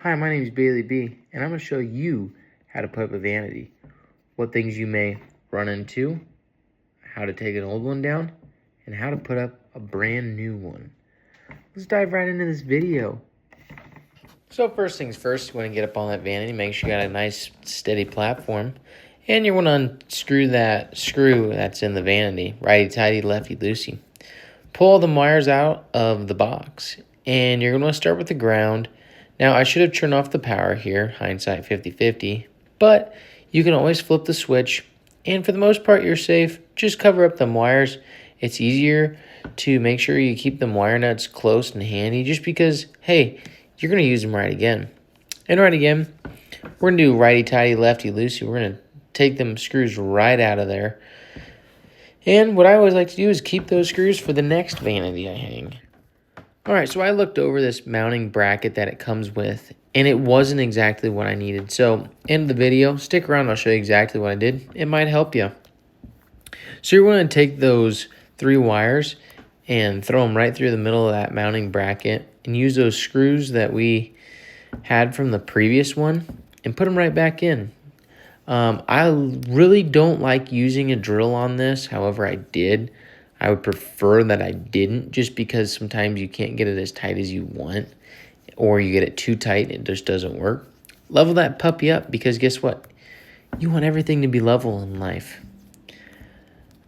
Hi, my name is Bailey B, and I'm going to show you how to put up a vanity, what things you may run into, how to take an old one down, and how to put up a brand new one. Let's dive right into this video. So first things first, you want to get up on that vanity, make sure you got a nice steady platform, and you want to unscrew that screw that's in the vanity, righty-tighty, lefty-loosey. Pull all the wires out of the box, and you're going to start with the ground. Now, I should have turned off the power here, hindsight 50-50, but you can always flip the switch, and for the most part, you're safe. Just cover up them wires. It's easier to make sure you keep them wire nuts close and handy, just because, hey, you're going to use them right again. And right again, we're going to do righty-tighty, lefty-loosey. We're going to take them screws right out of there. And what I always like to do is keep those screws for the next vanity I hang. Alright, so I looked over this mounting bracket that it comes with, and it wasn't exactly what I needed. So, end the video, stick around, I'll show you exactly what I did. It might help you. So you're going to take those 3 wires and throw them right through the middle of that mounting bracket and use those screws that we had from the previous one and put them right back in. I really don't like using a drill on this, however I did. I would prefer that I didn't, just because sometimes you can't get it as tight as you want, or you get it too tight and it just doesn't work. Level that puppy up, because guess what? You want everything to be level in life.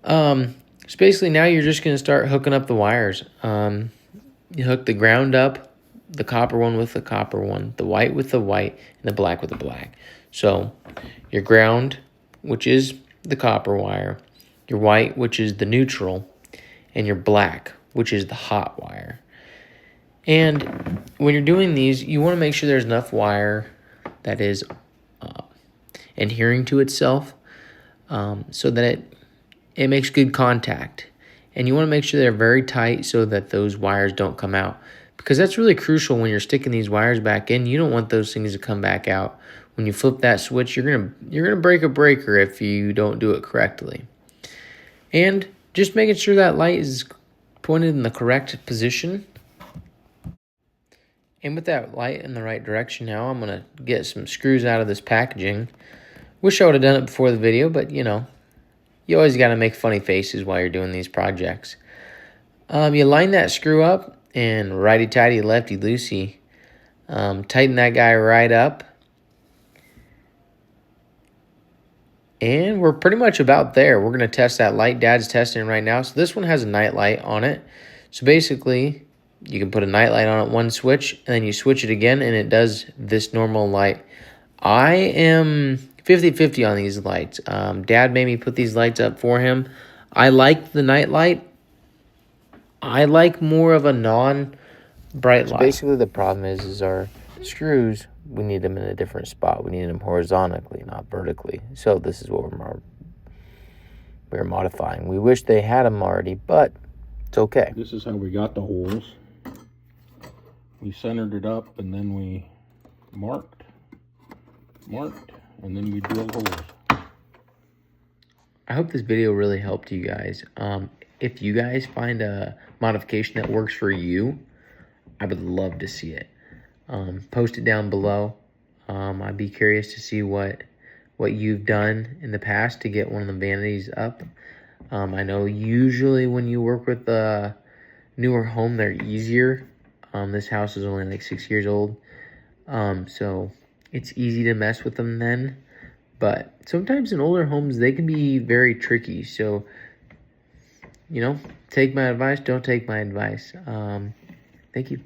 So basically now you're just going to start hooking up the wires. You hook the ground up, the copper one with the copper one, the white with the white, and the black with the black. So your ground, which is the copper wire, your white, which is the neutral, and your black, which is the hot wire. And when you're doing these, you want to make sure there's enough wire that is adhering to itself, so that it makes good contact. And you want to make sure they're very tight so that those wires don't come out, because that's really crucial when you're sticking these wires back in. You don't want those things to come back out. When you flip that switch, you're gonna break a breaker if you don't do it correctly. And just making sure that light is pointed in the correct position. And with that light in the right direction now, I'm going to get some screws out of this packaging. Wish I would have done it before the video, but you know, you always got to make funny faces while you're doing these projects. You line that screw up and righty-tighty, lefty-loosey. Tighten that guy right up. And we're pretty much about there. We're going to test that light. Dad's testing it right now. So this one has a night light on it. So basically, you can put a night light on it, one switch, and then you switch it again, and it does this normal light. I am 50-50 on these lights. Dad made me put these lights up for him. I like the night light. I like more of a non-bright light. Basically, the problem is our screws, we need them in a different spot. We need them horizontally, not vertically. So this is what we're modifying. We wish they had them already, but it's okay. This is how we got the holes. We centered it up, and then we marked, and then we drilled holes. I hope this video really helped you guys. If you guys find a modification that works for you, I would love to see it. Post it down below. I'd be curious to see what you've done in the past to get one of the vanities up. I know usually when you work with a newer home, they're easier. This house is only like 6 years old, so it's easy to mess with them then. But sometimes in older homes, they can be very tricky. So, you know, take my advice, don't take my advice. Thank you.